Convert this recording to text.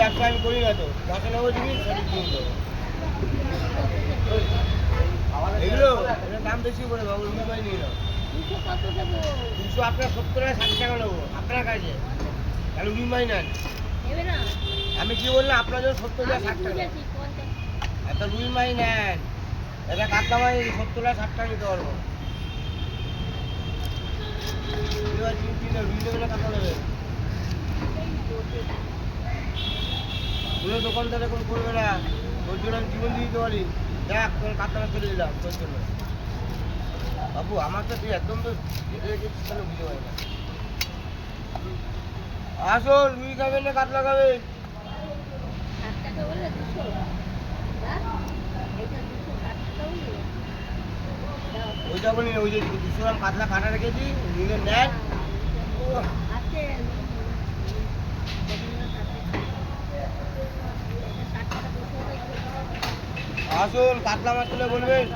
ব্যবসা আমি করি না তো, যখন নেবো জিনিস সঠিক জিনিস দেবো। এগুলো এটার দাম বেশি করে বাবু, রুই মাছ নিয়ে নাও। 200 আপনার 70 টাকা 60 টাকা নেবো আপনার কাছে, তাহলে রুই মাছ নেন। আমি কি বললাম, আপনার জন্য 70 টাকা 60 টাকা, এত রুই মাছ নেন। এটা কাতলা মাছ 70 টাকা 60 টাকা নিতে পারবো। রুই নেবে না কাতলা নেবে? কোনো দোকানদার এখন করবে না, তোর জন্য আমি জীবন দিয়ে দিতে পারি। দেখ তোর কাতলা মাছ চলে দিলাম তোর জন্য। বাবু আমার তো তুই একদম তো দেখে রেখেছিস, তাহলে বুঝতে পারি না। আসুন, রুই খাবেন না কাতলা খাবেন? ওইটা বলি না, ওই যে 200 গ্রাম কাতলা কাটা রেখেছি, নিলে নেন। আসুন, কাতলা মাছ তুলে বলবেন।